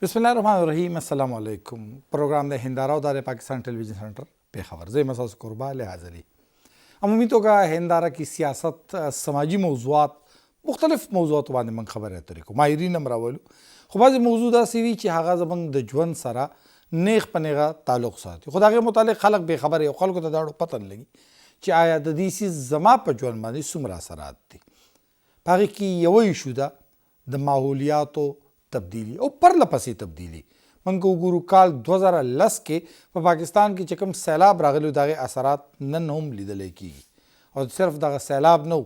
بسم الله الرحمن الرحیم. السلام علیکم. پروګرام د هنداره او د پاکستان ټلویزیون سنټر پیښور. زه مسعود قربا له حاضری. عمومی توګه هنداره کې سیاست، سماجی موضوعات، مختلف موضوعات باندې من خبرې اترې کوو. ماهرین هم راولو. خو بعضې موضوع داسې وي چې هغه زموږ د ژوند سره نیغ په نیغه تعلق ساتي. خو د هغې متعلق خلک بې خبرې او خلکو ته دا اړو پته نه لګي چې آیا د دې څیز زما په ژوند باندې څومره اثرات دي. په هغې کې یوه ایشو ده د ماحولیاتو تبدیلی او پرله پسې تبدیلی. من که وګورو کال 2010 کې په پاکستان کې چې کوم سیلاب راغلی د هغې اثرات نن هم لیدلی کېږي. او صرف دغه سیلاب نه و،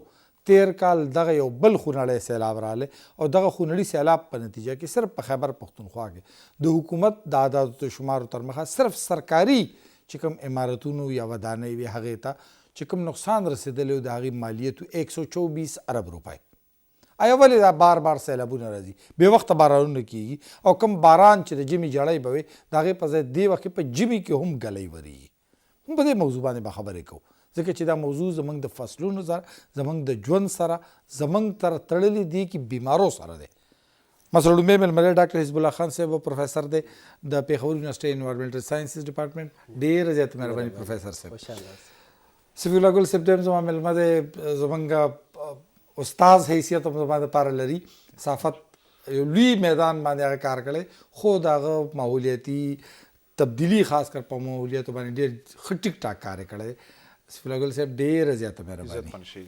تیر کال دغه یو بل خونړی سیلاب راغلی او دغه خونړي سیلاب په نتیجه کې صرف په خیبر پښتونخوا کې د حکومت د عدادو شمارو تر مخه صرف سرکاري چې کوم عمارتونو یا ودانۍ وي هغې ته چې کوم نقصان رسېدلی و د هغې مالیت 124 ارب روپۍ. آیا ولې دا بار بار سیلابونه راځي؟ بې وخته بارانونه کېږي او کوم باران چې د ژمي جړی به وي د هغې په ځای دې وخت کې په ژمي کې هم ګلی ورېږي. هم په دې موضوع باندې به خبرې کوو ځکه چې دا موضوع زموږ د فصلونو سره، زموږ د ژوند سره، زموږ تر تړلې دی کې بیمارو سره دی. مثلا لومړی مېلمنی ډاکټر حزب الله خان صاحب پروفیسر دی د پېښور یونیورسټۍ انوایرمنټل ساینسز ډپارټمنټ. ډېره زیاته مهرباني پروفیسر صاحب. صفي الله ګل صاحب هم زما مېلمه دی، زموږ استاز حیثیت هم زما دپاره لري. صحافت یو لوی میدان باندې هغه کار کړی، خو د هغه ماحولیاتي تبدیلي خاص کر په ماحولیاتو باندې ډېر ښه ټیک ټاک کار یې کړی. صفي الله ګل صاحب ډېره زیاته مهرباني.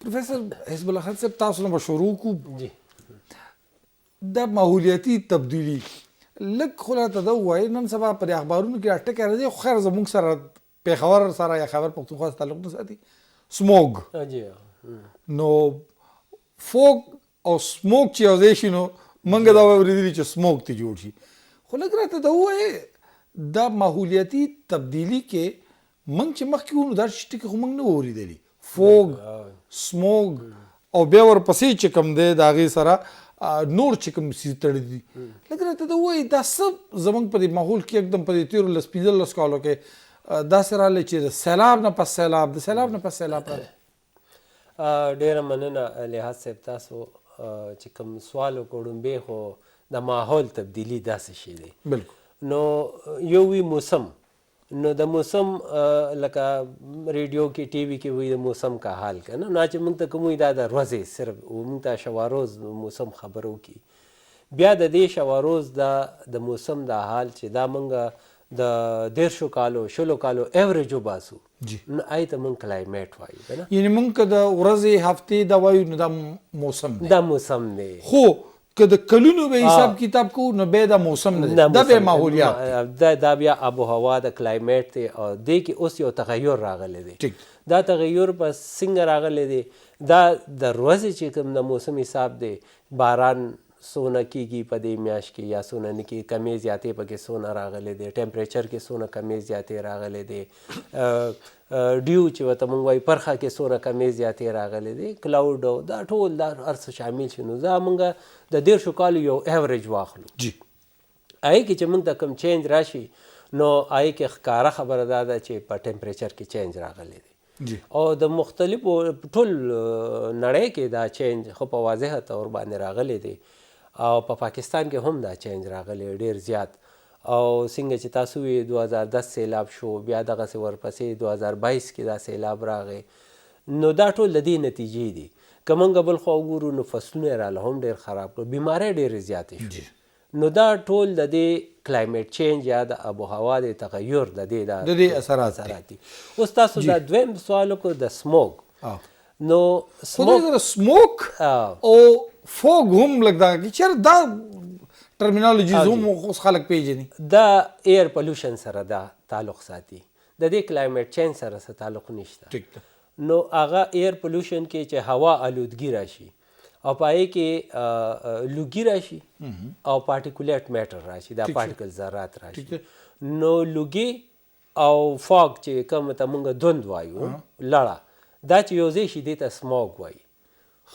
پروفیسر حزب الله خان صاحب تاسو نه به شروع کړو. د ماحولیاتي تبدیلي لږ خو راته دا ووایي. نن سبا په اخبارونو کې راټکې راځي، خو خیر زموږ سره پېښور سره یا خیبر پښتونخوا سره تعلق نه ساتي. سموګ نو فوګ او سموک چې یو ځای شي نو موږ دا اورېدلي چې سموک ته جوړ شي. خو لږ راته دا ووایې دا ماحولیاتي تبدیلي کې موږ چې مخکې وو نو دا شي ټکي خو موږ نه اورېدلي. فوګ، سموګ او بیا ورپسې چې کوم دی د هغې سره نور چې کوم څیز تړلي دي. لږ راته دا ووایي دا څه زموږ په دې ماحول کې یکدم په دې تېرو 15 کالو کې داسې راغلی چې د سیلاب نه پس سیلاب، د سیلاب نه پس سیلاب راغلی. ډیره مننه لحاظ صاحب. تاسو چې کوم سوال وکړو خو د ماحول تبدیلی داسې شی دی. بالکل. نو یو وی موسم، نو د موسم لکه ریډیو کې ټي وي کې وي د موسم کا حال که نه، چې موږ ته کوم دا د ورځې صرف موږ ته شواروز موسم خبرو کی، بیا د دې شواروز د موسم د حال چې دا موږ د 10 کالو 20 کالو ایوریج وباسو نو آی ته موږ کلایمیټ وایو که نه. یعنې موږ که د ورځې هفتې دا وایو نو دا موسم دی. دا موسم دی. خو که د کلونو به حساب کتاب کوو نو بیا دا موسم نه دی، دا بیا ماحولیات دی. دا بیا آب و هوا د کلایمیټ دی او دې کې اوس یو تغیر راغلی دی. دا تغیر په څنګه راغلی دی؟ دا د ورځې چې کوم د موسم حساب دی، باران سونه کېږي په دې میاشت کې یا سونه نه کېږي، کمې زیاتې پکې سونه راغلی دی، ټمپریچر کې سونه کمې زیاتې راغلی دی، ډیو چې ورته موږ وایو پرخه کې سونه کمې زیاتې راغلی دی، کلاوډ او دا ټول دا هر څه شامل شي. نو دا موږ د 10 کالو یو ایوریج واخلو. هغې کې چې موږ ته کوم چینج راشي نو هغې کې ښکاره خبره دا ده چې په ټمپریچر کې چینج راغلی دی. او د مختلفو ټول نړۍ کې دا چینج خو په واضحه طور باندې راغلی دی او په پاکستان کې هم دا چینج راغلی ډېر زیات. او څنګه چې تاسو وی 2010 سیلاب شو، بیا دغسې ورپسې 2022 کې دا سیلاب راغی. نو دا ټول د دې نتیجې دي. که موږ بل خوا وګورو نو فصلونه یې راله هم ډېر خراب کړو، بیمارۍ ډېرې زیاتې شوې. نو دا ټول د دې کلایمیټ چینج یا د آب و هوا د تغیر د دې اثرات دي. اوس تاسو دا دویم سوال وکړو د سموګ. نو سموک او فوګ هم لږ دا چېرې دا ټرمینالوجیز هم اوس خلک پیژني. دا ایر پولوشن سره دا تعلق ساتي، د دې کلایمیټ چینج سره څه تعلق نشته. نو هغه ایر پولوشن کې چې هوا آلودګي راشي او په هغې کې لوګي راشي او پارټیکولیټ میټر راشي، دا پارټیکل ذرات راشي. نو لوګي او فاګ چې کوم ته موږ دند وایو، لړه، دا چې یو ځای شي دې ته سموګ وایي.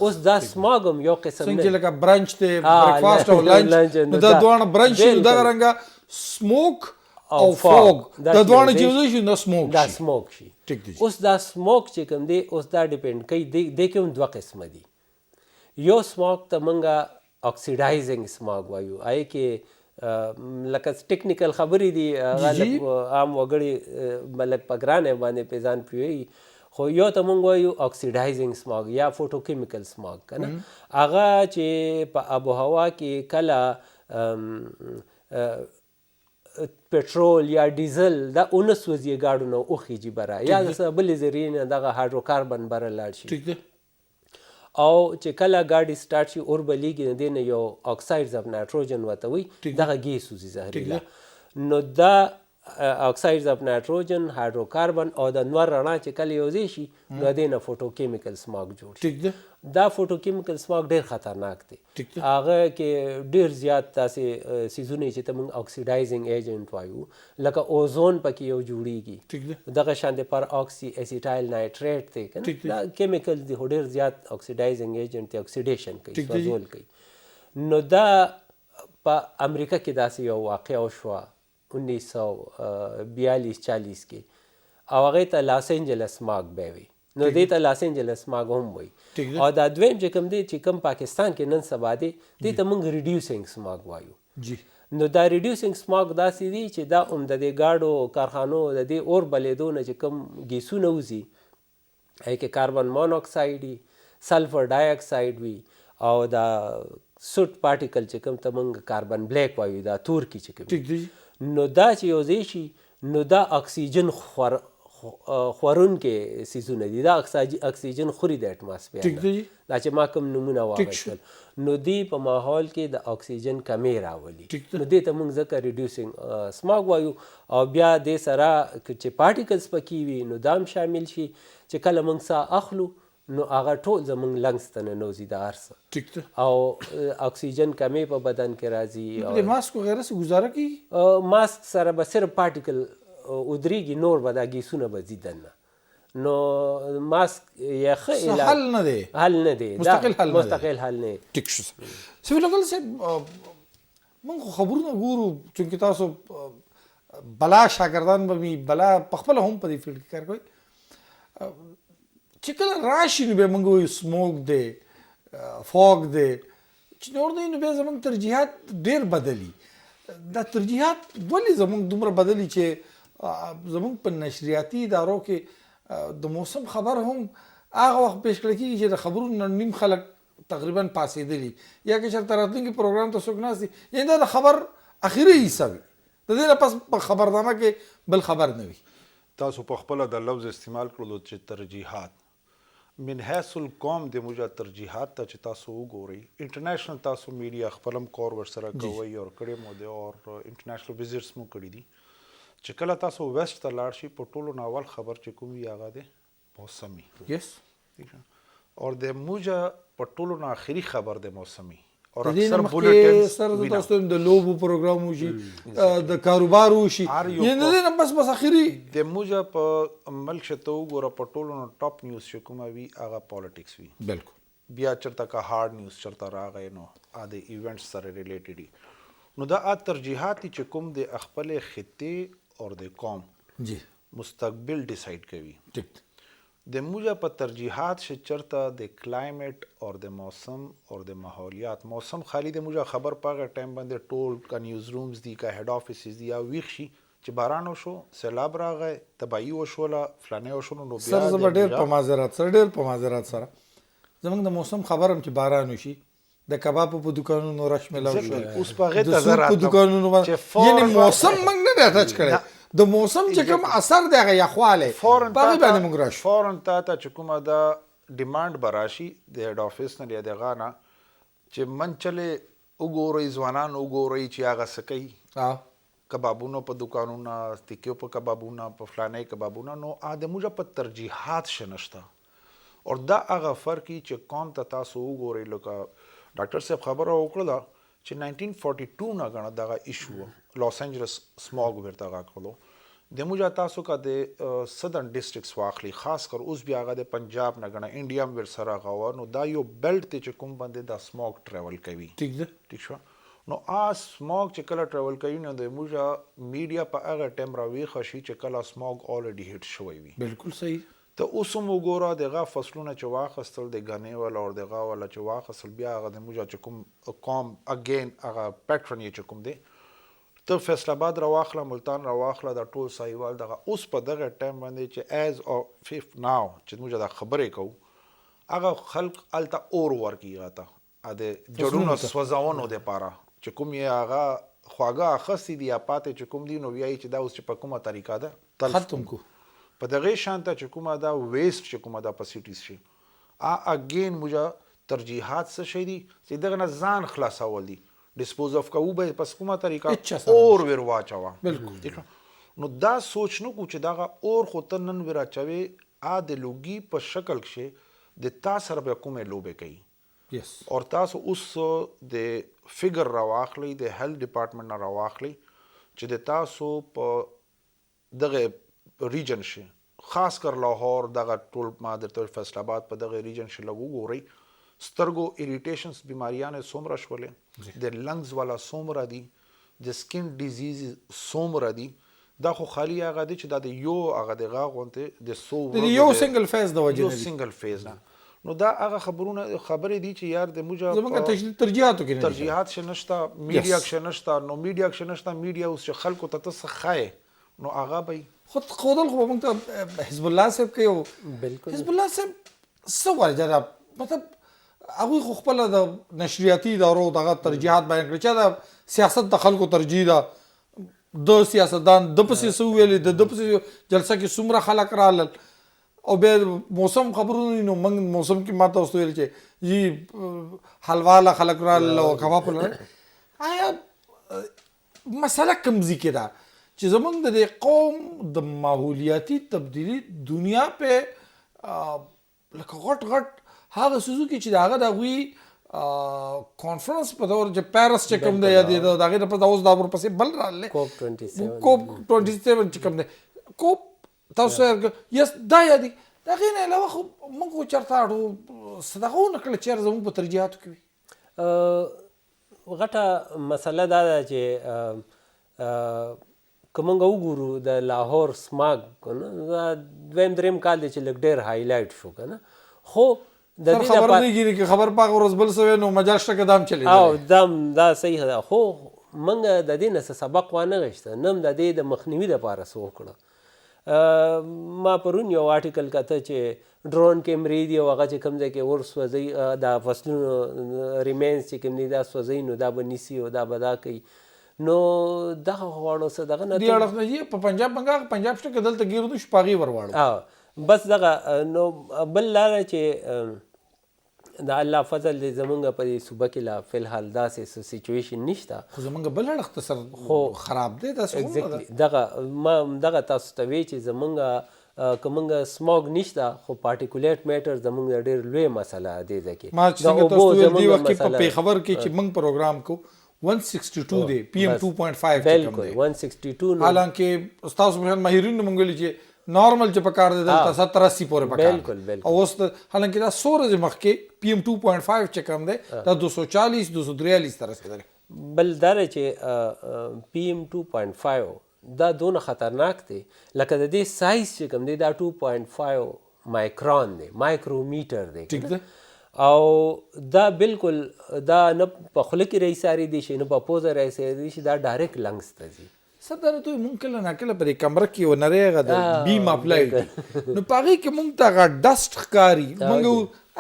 اوس دا سموګ هم یو قسم څنګه چې لکه برنچ دی، بریکفاسټ او لنچ، نو دا دواړه برنچ شي نو دغه رنګه سموک او فوګ دا دواړه چې یو ځای شي نو سموک شي. دا سموک شي. اوس دا سموک چې کوم دی اوس دا ډیپینډ کوي، دې کې هم دوه قسمه دي. یو سموک ته موږ اکسیډایزینګ سماګ وایو. هغې کې لکه ټیکنیکل خبرې دي هغه لږ عام وګړي لږ په ګرانه باندې پې ځان پوهېږي، خو یو ته مونږ وایو اکسیډایزینګ سماګ یا فوټوکیمیکل سماګ که نه. هغه چې په آب و هوا کې کله پټرول یا ډیزل دا ونه سوځي ګاډو نه وخیږي بره، یا د څه بلې ذریعې نه دغه هایدروکاربن بره لاړ شي، او چې کله ګاډي سټارټ شي اور بلیږي، نو دې نه یو اکسایډز اف نایټروجن ورته وایي، دغه ګیس وځي زهریله. نو دا اکسایډز اف نایټروجن، هایدروکاربن او د نور رڼا چې کله یو ځای شي، نو دې نه فوټوکیمیکل سماګ جوړ شي. دا فوټوکیمیکل سماګ ډېر خطرناک دی. هغه کې ډېر زیات داسې څیزونه چې ته موږ اکسیډایزینګ ایجنټ وایو، لکه اوزون پکې یو جوړیږي، دغه شان د پر اکسي اسیټایل نایټریټ دی که نه، دا کیمیکل دی خو ډېر زیات اکسیډایزینګ ایجنټ دی، اکسیډیشن کوي، سوځول کوي. نو دا په امریکا کې داسې یو واقعه وشوه 1942-40 کې، او هغې ته لاس انجلس سماګ به وي، نو دې ته لاس انجلس سماګ هم وایي. او دا دویم چې کوم دی چې کوم پاکستان کې نن سبا دی، دې ته موږ ریډیوسینګ سماګ وایو. نو دا ریډیوسینګ سماګ داسې دی چې دا هم د دې ګاډو کارخانو د دې اور بلېدو نه چې کوم ګیسونه وځي، هغې کې کاربن مونوکسایډ وي، سلفر ډای اکسایډ وي، او دا سوټ پارټیکل چې کوم ته موږ کاربن بلیک وایو، دا تور کې چې کوم، نو دا چې یو ځای شي، نو دا اکسیجن خورونکي څیزونه دي، دا اکسیجن خوري د اټماسفیر نه، دا چې ما کوم نومونه واخیستل، نو دی په ماحول کې د اکسیجن کمې راولي. نو دې ته موږ ځکه ریډیوسینګ سماګ وایو. او بیا دې سره چې پارټیکلز پکې وي، نو دا هم شامل شي چې کله موږ ساه اخلو، نو هغه ټول زموږ لنګس ته ننوځي دا هر څه، او اکسیجن کمې په بدن کې راځي. د ماسک وغیره سره ګزاره کېږي؟ ماسک سره به صرف پارټیکل ودرېږي، نور به دا ګیسونه به ځي دننه. نو ماسک یې ښه علاج حل نه دی، مستقل حل نه دی. ټیک شو. سفیر اکل صاحب، موږ خو خبرونه ګورو، چونکې تاسو بلا شاګردان به وي، بلا پخپله هم په دې فیلډ کې کار کوئ، چې کله راشي نو بیا موږ وایو سموک دی، فوګ دی، چې نور دی، نو بیا زموږ ترجیحات ډېر بدلي. دا ترجیحات ولې زموږ دومره بدلي چې زموږ په نشریاتي ادارو کې د موسم خبر هم هغه وخت پیش کړی کېږي چې د خبرونو نیم خلک تقریبا پاسېدلي، یا که چېرته راتلونکي پروګرام ته څوک ناست دي، یعنې دا د خبر اخري حصه وي، د دې نه پس په خبرنامه کې بل خبر نه وي. تاسو په خپله د لفظ استعمال کړلو چې ترجیحات من حیث القوم د موجه ترجیحات ته چې تاسو وګورئ، انټرنیشنل تاسو میډیا خپل هم کور ورسره کوئ او کړی مو دی، او انټرنیشنل وزټس مو کړي دي، چې کله تاسو ویسټ ته لاړ شي، په ټولو نه اول خبر چې کوم وي هغه دی موسمي، او د موجه په ټولو نه آخري خبر دی موسمي، او اکثر بولټنز سره تاسو د لوبو پروګرام وشي، د کاروبار وشي، یعنې نه بس اخري د موجه په ملک شته وګوره، په ټولو نه ټاپ نیوز چې کومه وي هغه پالیټکس وي. بالکل. بیا چېرته که هارډ نیوز چېرته راغی، نو د ایونټس سره ریلیټډ وي. نو دا ترجیحات چې کوم د خپلې خطې او د قوم مستقبل ډیسایډ کوي. د موجه په ترجیحات چې چېرته د کلایمیټ او د موسم او د ماحولیات، موسم خالی د موجه خبر په هغه ټایم باندې ټول که نیوز رومز دي، که هیډ آفیسز دي، یا ویښ شي چې باران وشو، سیلاب راغی، تباهي وشوله، فلانی وشو، نو بیا سر زه به ډېر په معذرت سره زموږ د موسم خبر هم چې باران وشي، د کبابو په دوکانونو رش میلاو شو، اوس په هغې د سوپ په دوکانونو باندې، یعنې موسم موږ نه دی اټچ کړی، د موسم چې کوم اثر دی هغه یخوالی په هغې باندې موږ راشو. فوراً تا ته چې کومه دا ډیمانډ به راشي د هیډ آفیس نه یا د هغه نه، چې منچلې وګورئ، ځوانان وګورئ چې هغه څه کوي، کبابونو په دوکانونه، تیکیو په کبابونه، په فلانی کبابونه، نو د موجه په ترجیحات شه نشته. او دا هغه فرق چې قوم ته تاسو وګورئ، لکه ډاکټر صاحب خبره وکړله چې 1942 نه ګڼه دغه ایشو لاس انجلس سماګ ورته هغه کړلو، د موجه تاسو که د سدرن ډسټرکټس واخلي، خاص کر اوس بیا هغه د پنجاب نه ګڼه انډیا هم ورسره هغه وه، نو دا یو بیلټ دی چې کوم باندې دا سماګ ټریول کوي. ټیک شوه. نو سماګ چې کله ټریول کوي، نو د موجه میډیا په هغه ټایم راویښه شي چې کله سماګ الریډي هیټ شوی وي. بالکل صحیح. ته اوس هم وګوره دغه فصلونه چې واخیستل د ګنې والا او دغه والا چې واخیستل بیا هغه د موږ چې کوم قوم اګین هغه پیټرن یې چې کوم دی ته فیصل آباد راواخله ملتان راواخله دا ټول سایوال دغه اوس په دغه ټایم باندې چې ایز اف اف ناو چې موږ دا خبرې کوو هغه خلق هلته اور ورکېږي ته د جړونو سوځونو دپاره چې کوم یې هغه خواږه اخیستي دي یا پاتې چې کوم دي نو وایي چې دا اوس چې په کومه طریقه ده ختم کو په دغې شانته چې کومه دا ویسټ چې کومه دا په سیټیز شي اګین موږ ترجیحات څه شي دي چې دغه نه ځان خلاصول دي ډسپوز اف کوو به پس کومه طریقه اور ور واچوه بالکل نو دا سوچ نو کو چې دغه اور خو ته نن ور اچوي د لوګي په شکل کې د تا سره به کومه لوبه کوي یس اور تاسو اوس د فګر راواخلی د هیلث ډپارټمنټ نه راواخلی چې د تاسو په دغه ریجن شي خاص کر لاهور دغه ټول ما درته فیصل آباد په دغه ریجن شي لګو ګوري سترګو اریټیشنز بیماریاں څومره شولې د لنګز والا څومره دي د سکین ډیزیز څومره دي دا خو خالی هغه دي چې دا د یو هغه دغه غونته د سو یو سنگل فیز د وجه یو سنگل فیز نه نو دا هغه خبرې دي چې یار د موږ زمونږ ترجیحاتو کې ترجیحات شنشتا میډیا کې شنشتا نو میډیا کې شنشتا میډیا اوس چې خلکو ته څه خای نو هغه به خودل خو موږ ته حزب الله صاحب کوي بالکل حزب الله صاحب څه وجه مطلب هغه خو خپل د نشریاتي ادارو دغه ترجیحات بیان کړي چې دا سیاست د خلکو ترجیح ده د سیاستدان د پسې سو ویلې د پسې جلسه کې څومره خلک رالل او به موسم خبرونه نو موږ موسم کې ماته اوس ویل چې یي حلواله خلک رالل او کباب لري آیا مسله کوم ذکر ده چې زمونږ د قوم د ماحولیاتي تبدیلی دنیا په لکه غټ هغه سوزوکی چې داغه دغوی کانفرنس په دور چې پیرس چې کوم دی یا دغه په اوس دا ورپسې بل رااله کوپ 27 چې کوم دی کوپ تاسو یس دا یادي دغه نه علاوه خو موږ چرته اړو صدقو نکړه چې زموږ په ترجیحاتو کې غټه مسله دا ده چې کومنګ وګورو د لاهور سماګ کنه دا دویم دریم کال دی چې لګ ډیر هایلایټ شو کنه خو د دې خبر نه کیږي چې خبر پاک ورځ بل سوي نو مجال شته قدم چلی او دم دا صحیح ده خو منګه د دې نه سبق وانه غشته نم د دې د مخنیوي لپاره سو کړه ما پرون یو آرټیکل کته چې ډرون کیمرې دی هغه چې کوم ځای کې ورس وځي دا فصلونو ریمینز چې کوم دی دا سوځي نو دا بنسي او دا بدا کوي نو دغه غواړو څه دغه نه دی اړه نه په پنجاب شته کدل ته ګیرو شپاغي ورواړو بس دغه نو بل لاره چې دا الله فضل دې زمونږ په دې صوبه کې لا فی الحال داسې سچویشن نشته خو زمونږ بل اړخ ته سر خو خراب دی داسې دغه ما دغه تاسو ته وی چې زمونږ کومنګ سموګ نشته خو پارټیکولیټ میټر زمونږ ډېر لوی مسله دی ځکه ما څنګه تاسو دی وخت په خبر کې چې موږ پروګرام کو 162 دی PM 2.5 بالکل 162 حالانکه استاد سبحان ماهرین مونږ چې نارمل چې پکار دی دلته 70-80 پورې پکار بالکل او اوس حالانکه دا 100 ورځې مخکې PM 2.5 چې کوم دی دا 240 243 ته رسیدلی بل دا چې PM 2.5 دا دونه خطرناک دی لکه د دې سایز چې کوم دی دا 2.5 مایکرون دی مایکرومیټر دی ٹھیک ده او دا بالکل دا نه په خوله کې رئیساري دی شي نه په پوزه رئیساري دی شي دا ډایرکټ لنګس ته ځي صدر ته ممکن نه کله په کمره کې و نریغه د بیم اپلای نو پاره کې مونږ ته ډست ښکاری مونږ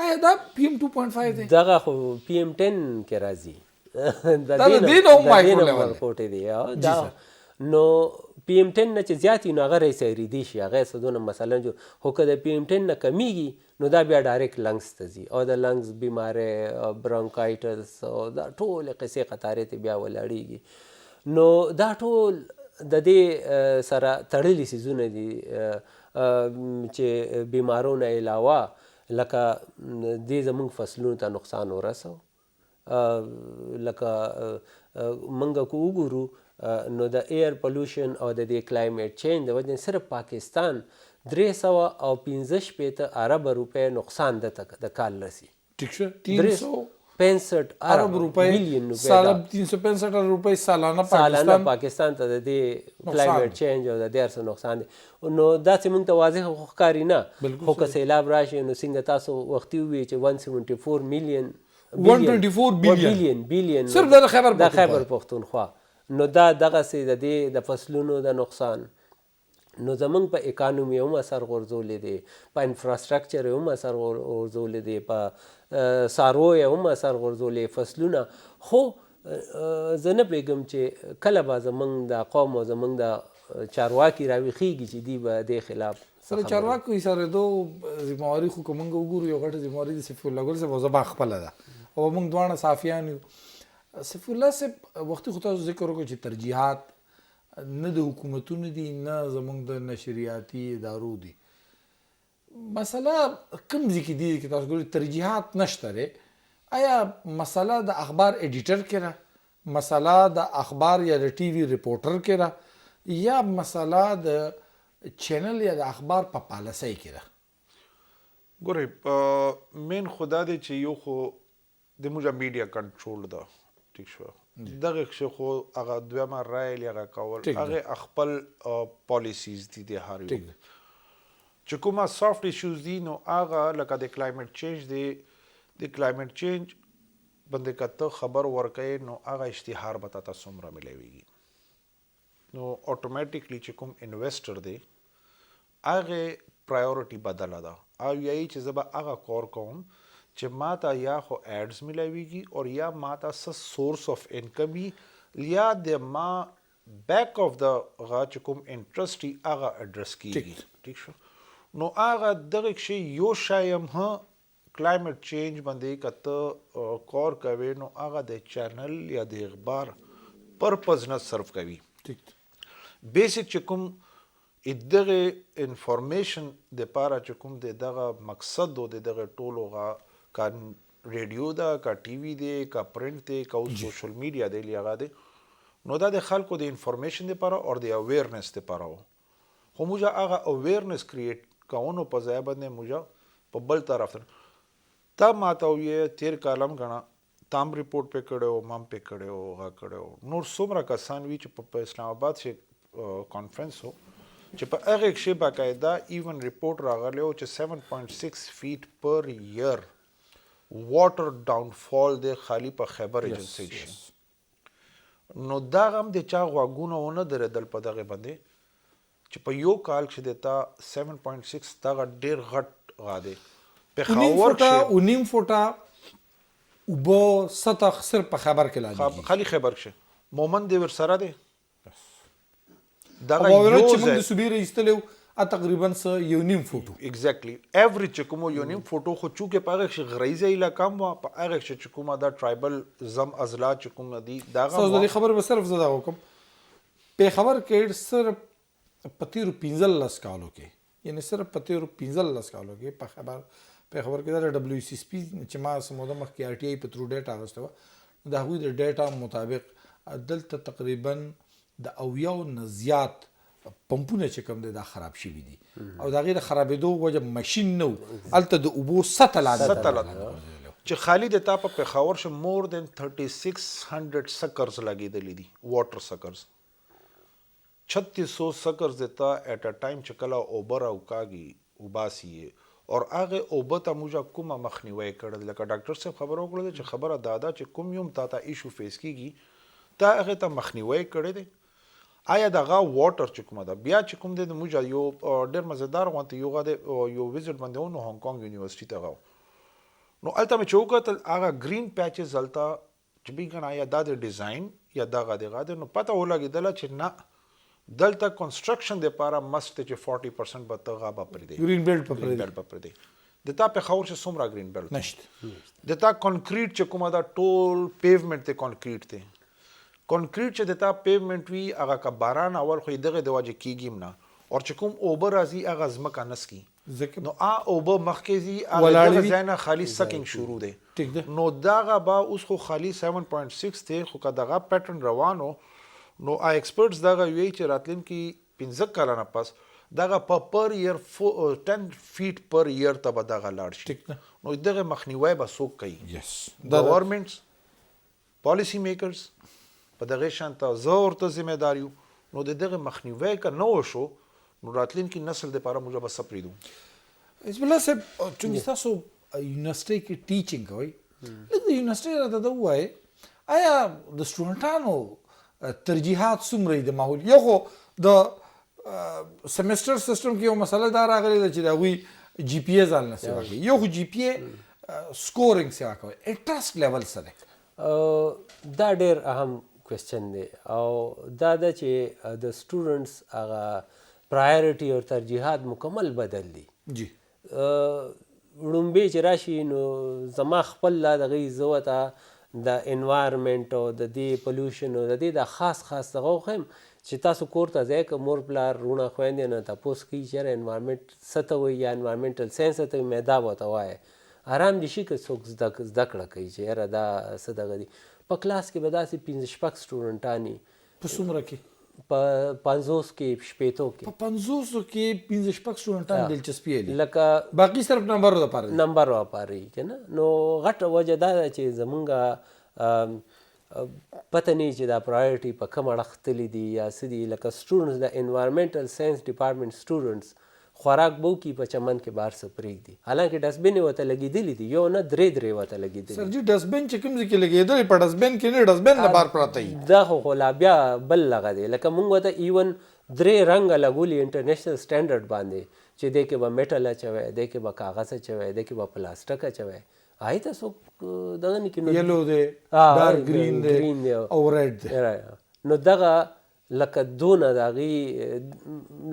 آیا دا PM 2.5 دی دغه خو PM 10 کې راځي دا دې نو مایکرو لیول کوټه دی دا نو PM 10 نه چې زیات نو هغه رئیساري دی شي هغه سدونه مثلا جو هو کده PM 10 نه کمیږي نو دا بیا ډایرکټ لنګس ته ځي او د لنګس بیماری برونکایټس او دا ټول قصې قطارې ته بیا ولاړیږي نو دا ټول د دې سره تړلي سیزونه دي چې بیمارونو علاوه لکه دې زمونږ فصلونو ته نقصان ورسو لکه منګه کو وګورو نو د ایر پولوشن او د دې کلایمیټ چینج د وجه صرف پاکستان 315 ارب روپے نقصان د کال رسی ٹھیک شه 300 65 ارب روپۍ بلین روپۍ سال 365 ارب روپۍ سالانه سالانه پاکستان پاکستان ته د دې کلایمیټ چینج او د دې هر څه نقصان دی نو داسې موږ ته واضح خو ښکاري نه خو که سیلاب راشي نو څنګه تاسو وختي ووایي چې 174 میلیون 124 بلین صرف د خیبر د خیبر پښتونخوا نو دا دغسې د دې د فصلونو د نقصان نو زمونږ په اکانومي هم اثر غورځولی دی په انفراسټرکچر هم اثر غورځولی دی په څارویو یې هم اثر غورځولی فصلونه خو زه نه پوهېږم چې کله به زمونږ د قوم او زمونږ د چارواکي راویښېږي چې دوی به دې خلاف سره چارواکو ایسارېدو ذمهواري خو که موږ وګورو یو غټه ذمهواري د صفي الله ګل صاحب او زما خپله ده او موږ دواړه صافیان یو صفي الله صاحب وختي خو تاسو ذکر وکړو چې ترجیحات نه د حکومتونو دي نه زموږ د نشریاتي ادارو دي مسله کوم ځای کې دي چې تاسو ګورئ ترجیحات نشته دی آیا مسله د اخبار ایډیټر کې ده مسله د اخبار یا د ټي وي ریپورټر کې ده یا مسله د چینل یا د اخبار په پالیسۍ کې ده ګورئ مین خو دا دی چې یو خو د موږ میډیا کنټرول ده ټیک شو دغه کښې خو هغه دویمه رایل هغه کول هغې خپل پالیسیز دي د هر یو چې کومه سافټ ایشوز دي نو هغه لکه د کلایمیټ چینج دی د کلایمیټ چینج باندې که ته خبر ورکوې نو هغه اشتهار به تا ته څومره میلاویږي نو اټومیټیکلی چې کوم انویسټر دی هغې پرایورټي بدله ده او یایي چې زه به هغه کار کوم چې ما ته یا خو ایډز ملاویږي او یا ما ته څه سورس اف انکم وي یا د ما بیک اف د هغه چې کوم انټرسټ وي هغه اډرس کیږي ټیک شو نو هغه دغه کښې یو شی هم کلایمیټ چینج باندې که ته کار کوې نو هغه د چینل یا د اخبار پرپز نه سرو کوي بیسک چې کوم دغه انفارمیشن دپاره چې کوم د دغه مقصد و د دغه ټولو هغه کا ریډیو ده کا ټي وي دی کا پرنټ دی کا اوس سوشل میډیا دی هغه دی نو دا د خلکو د انفارمیشن دپاره او د اویرنس دپاره و خو موږ هغه اویرنس کریټ کوو په ځای باندې موږ په بل طرف تا ما ته وویې تیر کالم ګڼه تام ریپورټ پې کړی مام پې کړی هغه کړی نور څومره کسان وي چې په اسلام آباد چې کانفرنس و چې په هغې کښې باقاعده ایون ریپورټ راغلی و چې 7.6 فیټ پر یر واټر ډاونفال دی خالی په خیبر ایجنسۍ کښې نو دا هم د چا غوږونه ونه درېدل په دغې باندې چې په یو کال کښې د تا 7.6 دغه ډېر غټ غا دی پېښور کښې نیم فوټه اوبه سطح صرف په خیبر کې لادېږي خالي خیبر کښې مومند دی ورسره دی دغه یو چې موږ د صوبې رایستلی تقریبا یو نیم فوټو ایگزیکټلی ایوریج چې کوم یو نیم فوټو خو چونکې په هغه کښې غریزه علاقه هم وه په هغه کښې چې کومه دا ټرایبل زم اضلاع چې کوم دي دغه د دې خبرې به صرف زه دغه وکړم پېښور کې صرف په تېرو 15 کالو کې یعنې صرف په تېرو 15 کالو کې پېښور کې دا د ډبلیو سی سي پي چې ما څه موده مخکې آر ټي آی په ترو ډیټا اخیستې وه د هغوی د ډیټا مطابق دلته تقریبا د 80 نه زیات پمپونه چې کوم دی دا خراب شوي دي او د هغې د خرابېدو وجه مشین نه و هلته د اوبو سطح لاندې چې خالي د تا په پېښور شه مور دین 3600 سکرز لګېدلي دي واټر سکرز 3600 سکرز د تا ایټ ا ټایم چې کله اوبه راوکاږي وباسي یې اور هغې اوبه ته موږ کومه مخنیوی کړی لکه ډاکټر صاحب خبره وکړله چې خبره دا ده چې کوم یوم تا ته ایشو فیس کېږي تا هغې ته مخنیوی کړی دی آیا دغه واټر چې کومه ده بیا چې کوم دی د موږ یو ډېر مزیدار غونته یو ویزټ باندې و نو هانګ کانګ یونیورسټي ته غو نو هلته مې چې وکتل هغه ګرین پیچز هلته چې بي کنه آیا دا د ډیزاین یا دغه دغه دی نو پته ولګېدله چې نه دلته کنسټرکشن دپاره مست دی چې 40% به ته هغه به پرېږدي ګرین بیلټ په پرېږدي د تا پېښور چې څومره ګرین بیلټ نشته د تا کنکریټ چې کومه ده ټول پیومنټ دی کنکریټ دی کنکریټ چې د تا پیومنټ وي هغه که باران اول خو یې دغې د وجې کېږي هم نه او چې کوم اوبه راځي هغه ځمکه نسکي نو اوبه مخکې ځي هغه دغه ځای نه خالي سکینګ شروع دی نو دغه به اوس خو خالي 7.6 دی خو که دغه پیټرن روان و نو ایکسپرټس دغه وایي چې راتلونکي 15 کاله نه پس دغه په پر ایر 10 فیټ پر ایر ته به دغه لاړ شي. ټیک ده. نو دغه مخنیوی به څوک کوي؟ یس گورنمنټس، پالیسی میکرز په دغه شان ته زه ورته ذمہ دار یو. نو د دغه مخنیوی که نه وشو نو راتلونکي نسل دپاره موږ به څه پرېږدو؟ حزب الله صاحب چونکې تاسو یونیورسټۍ کې ټیچینګ کوئ، لږ د یونیورسټۍ راته دا ووایئ آیا د سټوډنټانو ترجیحات څومره دي د ماحول؟ یو خو د سیمسټر سیستم کې یو مسله دا راغلې ده چې د هغوی جی پی اے ځان نه سیوا کوي، یو خو جی پی اے سکورینګ سیوا کوي، انټرسټ لیول څه دی؟ دا ډېر اهم کوېسچن دی او دا ده چې د سټوډنټس هغه پرایورټي او ترجیحات مکمل بدل دي. جی وړومبې چې راشي نو زما خپل لا دغه زه ورته د انوایرمنټ او د دې پلیوشن او د دې د خاص دغه وښیم چې تاسو کور ته ځئ که مور پلار وروڼه خویندې نه تپوس کوي چې یاره انوایرمنټ څه ته وایي یا انوایرمنټل ساینس څه ته وایي، دا ورته وایه ارام دې شي که څوک زده کړه کوي چې یاره دا څه دغه دي. په کلاس کې به داسې 5-6 سټوډنټان وي. په څومره کې؟ په 50 کې 50 کې. په 50 کې 5-6 سټوډنټان دلچسپي لري، لکه باقي صرف نمبر دپاره نمبر واپاره وي که نه. نو غټه وجه دا ده چې زمونږ پته نه چې دا پرایورټي په کوم اړخ تللی دي یا څه دي. لکه سټوډنټس د انوایرمنټل ساینس ډپارټمنټ سټوډنټس خوراک به وکړي په چمن کې بهر څه پرېږدي، حالانکې ډسبین یې ورته لګېدلي دي، یو نه 3 ورته لګېدلي. سر جي ډسبین چې کوم ځای کې لګېدلی په ډسبین کې نه، ډسبین نه بهر پراته وي. دا خو لا بیا بل لغه دی. لکه مونږ ورته ایون 3 رنګه لګولي انټرنیشنل سټینډرډ باندې چې دې کې به میټل اچوی، دې کې به کاغذ اچوی، دې کې به پلاسټک اچوی. هغې ته څوک دغه نه کړي. یلو دی، ډارک ګرین دی او ریډ دی. نو دغه لکه دونه د هغې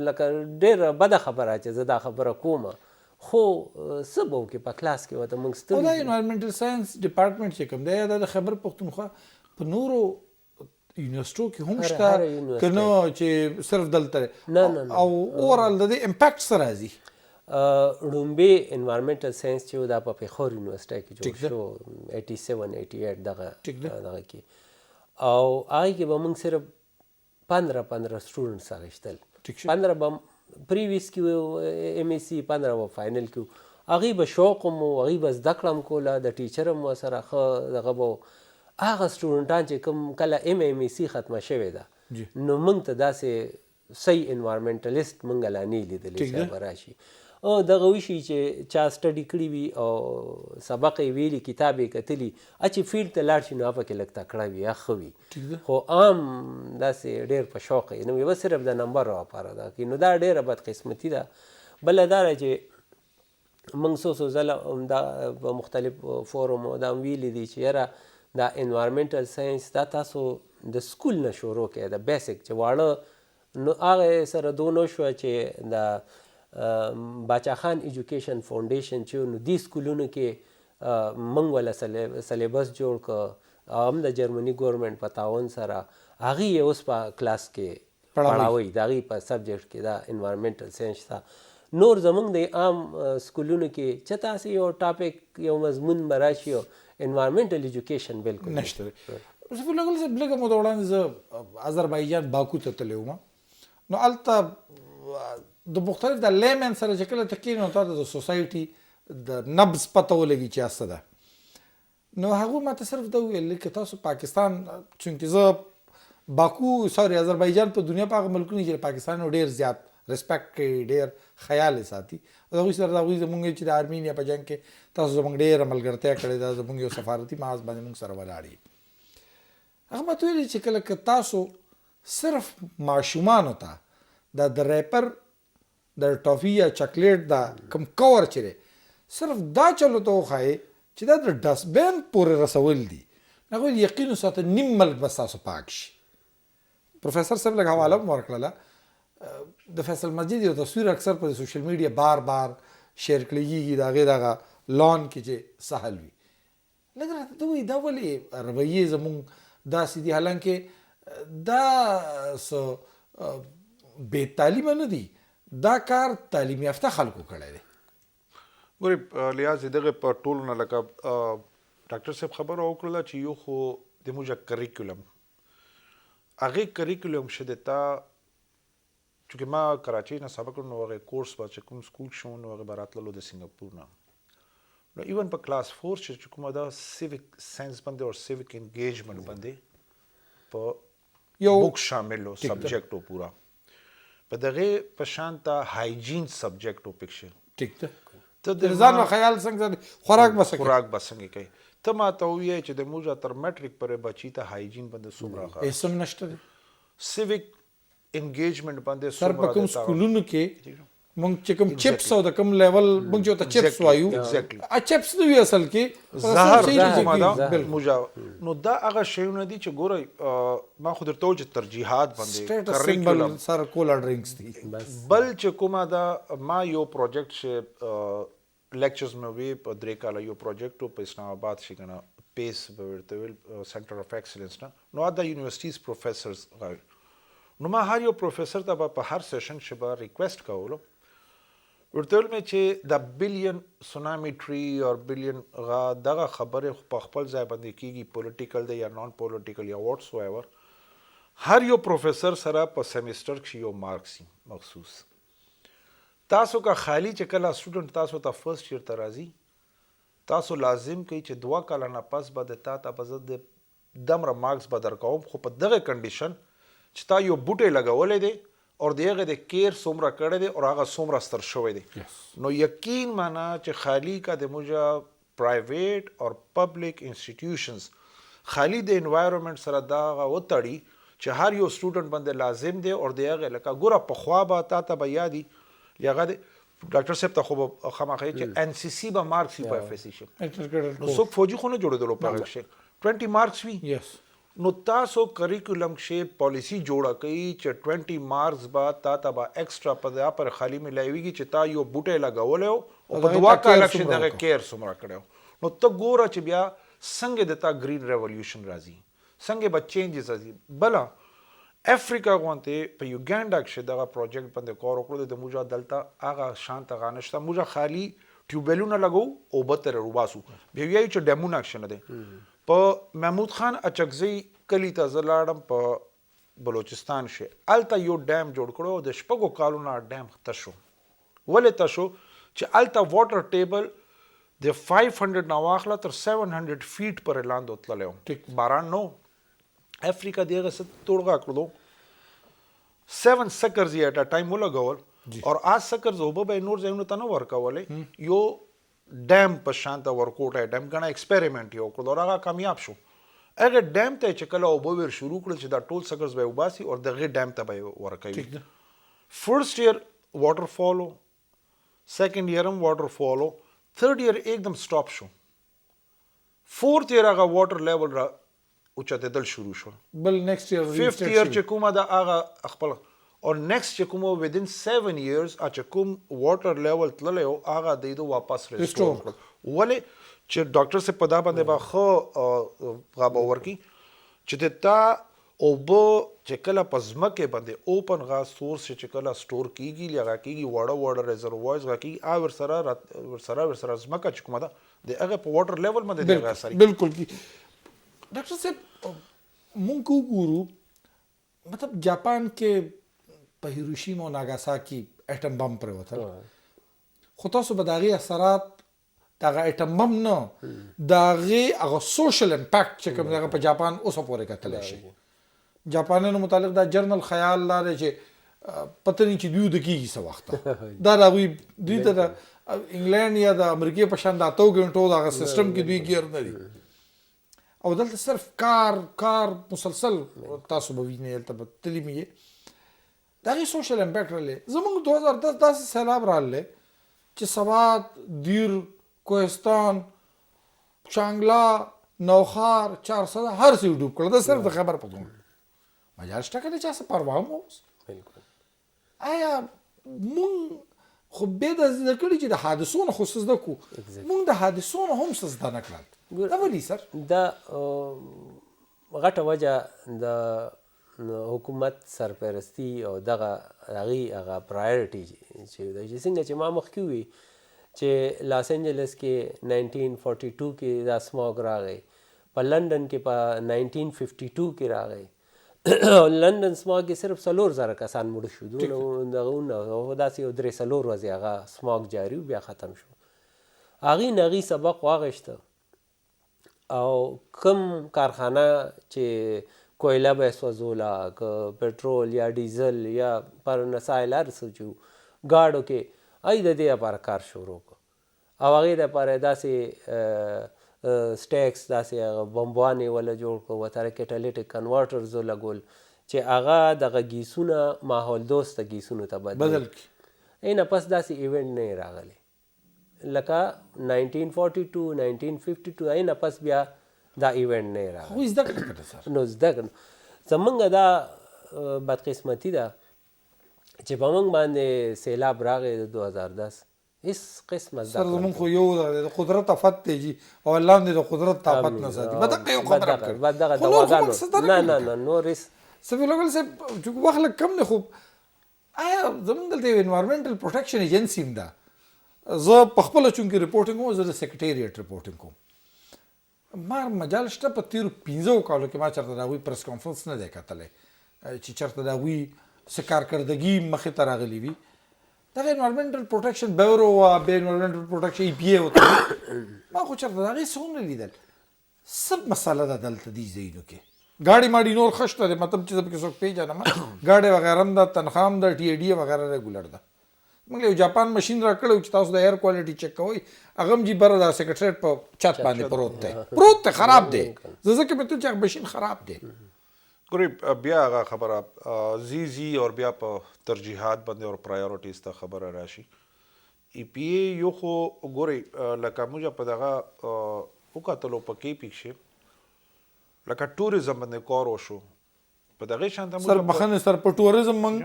لکه ډېره بده خبره چې زه دا خبره کومه، خو څه به وکړي په کلاس کې ورته موږ او دا انوایرمنټل ساینس ډپارټمنټ چې کوم دی دا د خیبر پښتونخوا په نورو یونیورسټو کې هم شته که نه چې صرف دلته او اورال د دې امپیکټ څه راځي؟ وړومبې انوایرمنټل ساینس چې دا په پېښور یونیورسټۍ کې جوړ شو 87-88 دغه کې، او هغې کې به موږ صرف 15 سټوډنټس اخیستل. 15 به پریویس کې ایم ایس سی، 15 به فاینل کې. هغې به شوق هم و، هغې به زده کړه هم کوله، د ټیچر هم ورسره ښه دغه به و. هغه سټوډنټان چې کوم کله ایم ایس سی ختمه شوې ده نو موږ ته داسې صحیح انوایرمنټلیسټ موږ لا نه یې لیدلی چې به راشي او دغه وشي چې چا سټډي کړي وي او سبق یې ویلي، کتاب یې کتلي، چې فیلډ ته لاړ شي نو هغه پکې لږ تکړه وي یا ښه وي. خو عام داسې ډېر په شوق یې نه وي، بس صرف د نمبر لپاره دا کوي. نو دا ډېره بدقسمتي ده. بله دا ده چې موږ څو ځله دا په مختلف فورم دا هم ویلي دي چې یاره دا انوایرمنټل ساینس دا تاسو د سکول نه شروع کړئ، د بیسک چې واړه. نو هغه سره دونه شوه چې د باچا خان ایجوکیشن فاونډیشن چې نو دې سکولونو کې موږ وله سلیبس جوړ کړ، هم د جرمني ګورنمنټ په تعاون سره هغې یې اوس په کلاس کې پړاوی، د هغې په سبجیکټ کې دا انوایرمنټل ساینس ته. نور زمونږ د عام سکولونو کې چې تاسې یو ټاپک یو مضمون به راشي او انوایرمنټل ایجوکیشن بالکل نشته. ظفر الله ګل صاحب لږه موده وړاندې زه اذربایجان باکو ته تللی وم، نو هلته د مختلف د لیمن سره چې کله ته کښېنې نو تا ته د سوسایټي د نبض پته ولګي چې څه ده. نو هغوی ما ته صرف دا وویل که تاسو پاکستان، چونکې زه باکو اذربایجان په دنیا په هغه ملکونه چې د پاکستان ډېر زیات ریسپیکټ کوي، ډېر خیال یې ساتي. د هغوی سره د هغوی زموږ چې د ارمینیا په جنګ کې تاسو زموږ ډېره ملګرتیا کړې ده، زموږ یو سفارتي محاذ باندې موږ سره ولاړ یې. هغه ما ته ویلي چې کله که تاسو صرف ماشومانو ته د ریپر د ټافي یا چاکلیټ دا کوم کور چې دی صرف دا چلو ته وښایې چې دا د ډسبین پورې رسول دي، هغوی یقین وساته نیم ملک به ستاسو پاک شي. پروفیسر صاحب لږ حواله هم ورکړله، د فیصل مسجد یو تصویر اکثر په سوشل میډیا بار شیر کړی کېږي د هغې دغه لان کې چې سهل وي. لږ راته ته وایي دا ولې رویې زمونږ داسې دي، حالانکې دا څه بې تعلیمه نه دي، دا کار تعلیم یافته خلکو کړی دی. ګورې لیاز دغه په ټولو نه لکه ډاکټر صاحب خبره وکړله چې یو خو د موږ کریکولم هغې کریکولم چې د تا چونکې ما کراچۍ نه سبق نو هغه کورس به چې کوم سکول شو نو هغه به راتللو د سنګاپور نه نو ایون په کلاس 4 چې کومه دا سیویک ساينس باندې او سیویک انګیجمنت باندې په یو بوک شامل او سبجیکټ او پورا په دغه په شانته هایجین سبجیکټ او پکشه ټیک ده ته د ځان خیال څنګه خوراک بس خوراک بسنګ کوي ته ما ته وایې چې د موږ تر میټریک پرې بچی ته هایجین باندې څومره ښه اسم نشته دی سیویک انګیجمنٹ باندې سر په کوم سکولونو کې مونږ چې کوم چپس او د کوم لیول مونږ چې ته چپس وایو ا چپس نو وی اصل کې زهر کومه موجا نو دا هغه شیونه دي چې ګورئ ما خو درته چې ترجیحات باندې کریکولم سر کولا ډرینکس دي بل چې کومه دا ما یو پروجیکټ چې لیکچرز مې وی په درې کاله یو پروجیکټ په اسلام آباد شي کنه پیس ورته ویل سنټر اف ایکسلنس نو دا یونیورسيټیز پروفیسرز غوښ نو ما هر یو پروفیسر ته په هر سیشن شبا ریکوست کولو ورته مې چې د بلین سونامي ټری او بلین غا دغه خبره په خپل ځای باندې کیږي پولیټیکل دی یا نان پولیټیکل یا واټس وایور هر یو پروفیسر سره په سیمستر کې یو مارکس مخصوص تاسو کا خالی چې کله سټوډنټ تاسو ته فرست ایئر ته راځي تاسو لازم کوي چې 2 کاله نه پس به تا په زد دمر مارکس به درکوم خو په دغه کنډیشن چې تا یو بوټي لګولې دي او دغه د کیر څومره کړی دی او هغه څومره ستر شوی دی نو یقین معنا چې خالی کا د موږ پرایویټ او پبلک انسټیټیوشنز خالی د انوایرنمنت سره دا وتړي چې هر یو سټوډنټ باندې لازم دی او دغه لکه ګوره په خوا به تا به یادي لغه ډاکټر صاحب ته خو خامخې چې ان سی سی به مارکس په اف سی شي نو څوک فوجي خو نه جوړېدلو په شي 20 مارکس وی یس نو تاسو کریکولم کې پالیسی جوړه کړئ چې 20 مارکس به تا به ایکسترا په دا پر خالی ملایويږي چې تا یو بوټي لګولې او په دوا کال کې دغه کیر سمره کړو نو ته ګوره چې بیا څنګه د تا گرین ریولوشن راځي څنګه به چینجز راځي بل افریقا غونته په یوګاندا کې دغه پروجیکټ باندې کار وکړو د موجا دلته هغه شانت غانشته موجا خالی ټیوبلونه لګو او به تر روباسو بیا یې چې ډیمون اکشن ده په محمود خان اچکزی کلی ته زلاړم په بلوچستان شي الته یو ډیم جوړ کړو د شپږو کالونو ډیم تشو ولې تشو چې الته واټر ټیبل د 500 نو واخله تر 700 فیټ پر لاندې وتللو باران نو افریقا دغه ست توړغا کړو 7 سکرز یې اټ ټایم ولګول او آ سکرز وبه نور ځایونو ته نو ورکولې یو ډیم په شانته ورکوټه ډیم غنا ایکسپریمنت یو کړو هغه کامیاب شو هغه ډیم ته چې کله وبو ور شروع کړل چې دا ټول سکرز به وباسي او دغه ډیم ته به ورکوي فرست ایئر واټر فالو سیکنډ ایئر هم واټر فالو ثرد ایئر एकदम سٹاپ شو فورث ایئر هغه واټر لیول را اوچته دل شروع شو بل نیکسٹ ایئر ففتھ ایئر چې کومه دا هغه خپل او نیکسٹ چې کومه within 7 years چې کوم واټر لیول تللو هغه د دې واپس ریسټور کړ ولې چې ډاکټر سے پدا باندې با خو غا باور کی چې تا او بو چې کله پزمکه باندې اوپن غا سورس چې کله سٹور کیږي لږه کیږي وړه ریزروایرز غا کیږي ا ورسره زمکه چې کومه دا د هغه په واټر لیول باندې دی غا بالکل کی ډاکټر صاحب مونږ ګورو مطلب جاپان کې په هیروشیما او ناګاساکي اټم بم پر وته خو تاسو به دغه اثرات دغه اټم بم نه دغه هغه سوشل امپیکټ چې کوم دغه په جاپان اوسه پورې کتل شي جاپانانو متعلق دا جرنل خیال لري چې پته نه چې دوی د کیږي څه وخت دا راوي دوی ته انګلند یا د امریکای په شان د 8 غنټو دغه سیستم کې دوی ګیر نه دي او دلته صرف کار مسلسل تاسو به وینئ تل تلمی دغه سوشل امپیکټ لري زموږ 2010 داسې سیلاب راغله چې سوات دیر کوهستان چانګلا نوخار 400 هر څه ډوب کړل دا صرف د خبر پدوم مجال شته کله چې څه پروا مو بالکل آیا مون خو به د ذکر چې د حادثونو خصوص د کو مون د حادثونو هم څه زده نه کړل دا ولې سر دا غټه وجه د حکومت سرپرستی او دغه هغه پرایورټي چې د څنګه چې ما مخکې وي چې لاس انجلس کې 1942 کې دا سموګ راغی په لندن کې په 1952 کې راغی لندن سماګ کې صرف 4,000 کسان مړه شو دغه داسې یو 3-4 ورځې هغه سماګ جاري بیا ختم شو. هغې نه هغې سبق واخیسته او کوم کارخانه چې کویله به یې سوځوله که پټرول یا ډیزل یا پر نسایل هر څه چې ګاډو کې هغې د دې لپاره کار شروع کړو او هغې دپاره داسې سټیکس داسې بمبوانې وله جوړ کړو ورته کیټالیټک کنورټرز ولګول چې هغه دغه ګیسونه ماحول دوسته ګیسونو ته بدل کړي. نه پس داسې ایونټ نه یې راغلی لکه 1942 1952 هغې نه پس بیا دا ایونټ نه یې راغلی. زده کړه نو زده کړه زمونږ دا بدقسمتي ده چې په موږ باندې سیلاب راغی د 2010 هیڅ قسمه سر زمونږ خو یو د قدرت افت دی جي او الله هم دې د قدرت طاقت نه ساتي. بدغه یو خبره کوي بدغه دواګانو نه نور هیڅ سفیر لوګل صاحب چې وخت لږ کم دی خو آیا زمونږ دلته یو انوایرمنټل پروټیکشن ایجنسي هم ده. زه په خپله چونکې رپورټینګ کوم زه د سیکریټریټ رپورټینګ کوم. ما مجال شته په تېرو 15 کالو کې ما چېرته د هغوی پریس کانفرنس نه دی کتلی چې چېرته د هغوی څه کارکردګي مخې ته راغلي وي. دغه انوایرمنټل پروټیکشن بیورو وه بیا انوایرمنټل پروټیکشن ای پی ای ورته ما خو چېرته د هغې څه ونه لیدل. څه مسله ده دلته دې ځایونو کې ګاډي ماډي نور ښه شته دی مطلب چې زه پکې څوک پېژنم ګاډی وغیره هم ده تنخوا هم ده ټي ای ډي وغیره ریګولر ده. موږ یو جاپان مشین راکړی چې تاسو د ایر کوالټي چک کوئ هغه هم جي بره د سیکریټریټ په چت باندې پروت دی خراب دی. زه ځکه مې ته چې هغه مشین خراب دی. ګورې بیا هغه خبره زی اور بیا په ترجیحات باندې اور پرایورټیز ته خبره راشي. ای پی ای یو خو ګورې لکه موږ په دغه وکتلو په کې پیښې لکه ټوریزم باندې کار وشو په دغې شان ته سر بخښنې سر په ټوریزم موږ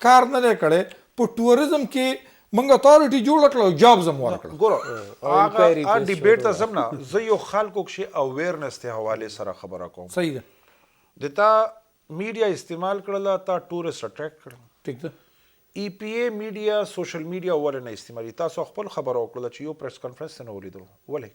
کار نه دی کړی. په ټوریزم کې موږ اتارټي جوړه کړه او جابز هم ورکړه. ګوره هغه ډیبیټ ته ځم نه زه یو خلکو کښې اویرنس ته حوالې سره خبره کوم. صحیح ده. د تا میډیا استعمال کړله تا ټورست اټریکټ کړل. ټیک ده. ای پی ای میډیا سوشل میډیا ولې نه استعمالي؟ تاسو خپل خبره وکړله چې یو پریس کانفرنس ته نه ولیدلو ولې؟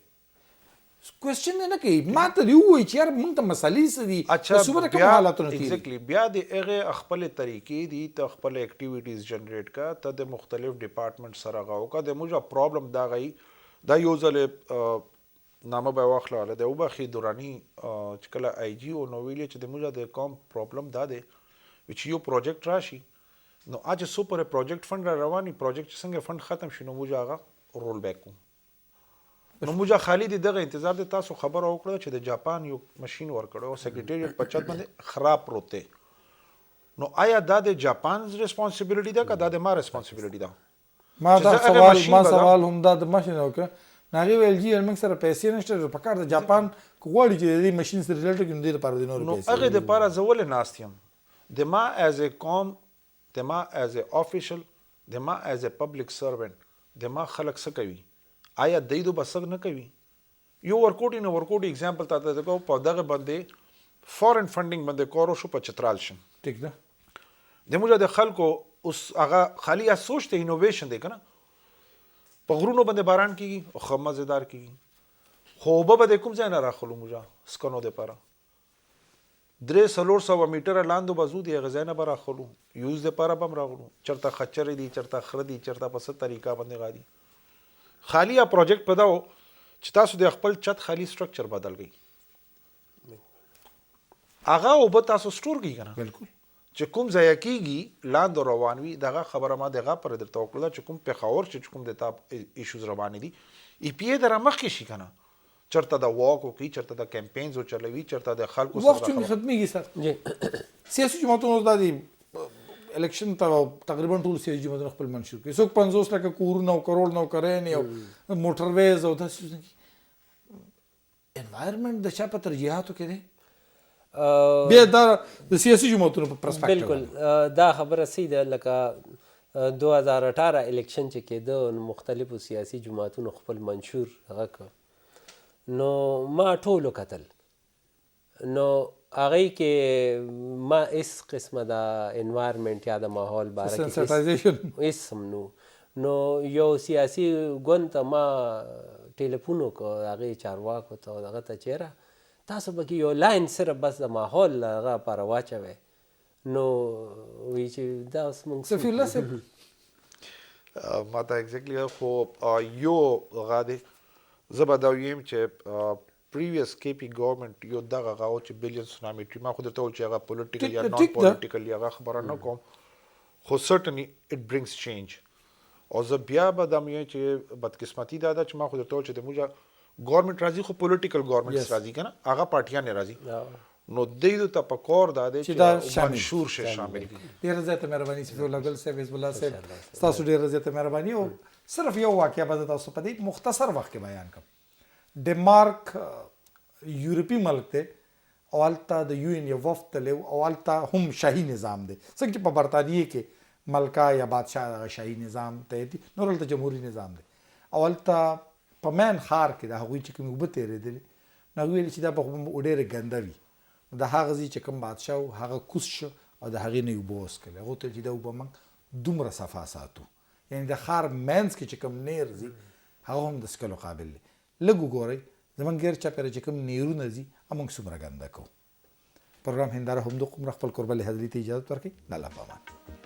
کوېسچن نه کوي ما ته دې ووایي چې یار موږ ته مسلې څه دي اچھا صوبه کوم حالاتونه تېري ایگزیکټلی بیا د هغې خپلې طریقې دي ته خپل اکټیویټیز جنریټ کړه ته د مختلف ډپارټمنټ سره هغه وکړه. د موږ پرابلم دا غي دا یو ځل نامه به واخله د وبخي دوراني چې کله آی جی او نو ویلې چې د موږ د کوم پرابلم دا دی چې یو پروجیکټ راشي نو اج سپر پروجیکټ فند را رواني پروجیکټ څنګه فند ختم شي نو موږ هغه رول بیک کوو. نو موږ خالي دغه انتظار د تاسو خبره وکړه چې د جاپان یو ماشين ورکړو او سیکریټریټ په چت باندې خراب پروت دی. نو آیا دا د جاپان ریسپانسیبিলিټي ده که دا د ما ریسپانسیبিলিټي ده؟ ما سوال هم دا د ماشين وکړه ناغي ویل جی موږ سره پیسې نشته په کار د جاپان کوړی چې د ماشين سره ریلیټډ کوم دي لپاره د نور پیسې. نو هغه د لپاره زول ناستیم د ما ایز ا قوم د ما ایز ا افیشل د ما ایز ا پبلک سروینټ د ما خلک څه کوي آیا دیدو بسګ نه کوي؟ یو ورکوټي نو ورکوټي اگزامپل تاسو ته کو په دغه باندې فورن فندینګ باندې کورو شو په چترال شم. ټیک ده. د موږ د خلکو اوس هغه خالی سوچ ته انوویشن دی کنه په غرونو باندې باران کیږي او خو مزیدار کیږي خو به د کوم ځای نه راخلو موږ سکنو د پاره 300 میټر لاندو بازو دی غزا نه راخلو یوز د پاره بم راغلو چرته خچر دي چرته خر دي چرته په ست طریقه باندې غادي خالی پروجیکټ پداو چې تاسو د خپل چت خالی سټرکچر بدل گئی هغه او به تاسو سٹور کی کنه بالکل چې کوم ځای کېږي لاندو روان وي دغه خبره ما دغه پر درته وکړه چې کوم پېښور چې کوم د تا ایشوز روان دي ای پی ای در مخکې شي کنه چرته د واک او کی چرته د کمپاینز او چلوي چرته د خلکو سره وخت چې ختميږي سر جی سیاسي جماعتونو د الیکشن ته تقریبا ټول سیاسي جماعتونه خپل منشور کوي څوک 50 لکه کورونه او کروڑ نو کرین یو موټر ویز او داسې انوایرنمنت د چا په ترجیحاتو کې دی بیا دا د سیاسي جماعتونو په پرسپیکټیو بالکل دا خبره سي ده لکه 2018 الیکشن چې کېده مختلفو سیاسي جماعتونو خپل منشور هغه کړ نو ما ټولو کتل نو هغه کې ما اس قسمه د انوایرنمنت یا د ماحول باره کې سنسټایزیشن اسم نو یو سیاسي ګوند ته ما ټلیفون وکړ هغې چارواکو ته دغه ته چېره تاسو پکې یو لاین صرف بس د ماحول هغه لپاره واچوئ نو وایي چې دا اوس موږ سفیر الله صاحب ما ته ایگزیکټلی خو یو هغه دی زه به دا ویم چې پریویس کې پی ګورنمنت یو دغه هغه و چې بلیون سونامي ټي ما خو درته وویل چې هغه پولیټیکل یا نان پولیټیکل هغه خبره نه کوم خو سرټنلی اټ برینګز چینج او زه بیا به دا ویم چې بدقسمتي دا ده چې ما خو درته وویل چې د موږ ګورنمنت راځي خو پولیټیکل ګورنمنټ راځي که نه هغه پارټیان یې راځي نو دوی ته پکار دا دی چې منشور شي شامل وي. ډېره زیاته مهرباني صفي الله ګل صاحب حزب الله صاحب ستاسو ډېره زیاته مهرباني او صرف یو واقعه به زه تاسو په دې مختصر وخت کې بیان کړم. ډنمارک یورپي ملک دی او هلته د یو ان یو وفد تللی او هلته هم شاهي نظام دی څنګه چې په برطانیې کې ملکه یا بادشاه هغه شاهي نظام ته دي نور هلته جمهوري نظام دی او هلته په مین ښار کې د هغوی چې کومې اوبه تېرېدلې نو هغوی ویل چې دا به ډېرې ګنده وي د هغه ځای چې کوم بادشاه و هغه کوز شو او د هغې نه یې اوبه وڅښلې هغه ته چې دا اوبه موږ دومره صفا ساتو یعنې د ښار منځ کې چې کوم نیر ځي هغه هم د څښلو قابل دی. لږ وګورئ زموږ ګیر چاپېره چې کوم نیرونه ځي موږ څومره ګنده کوو. پروګرام هنداره همدغه خپل قربه لحاظ ته اجازه ورکړئ. د الله په امان.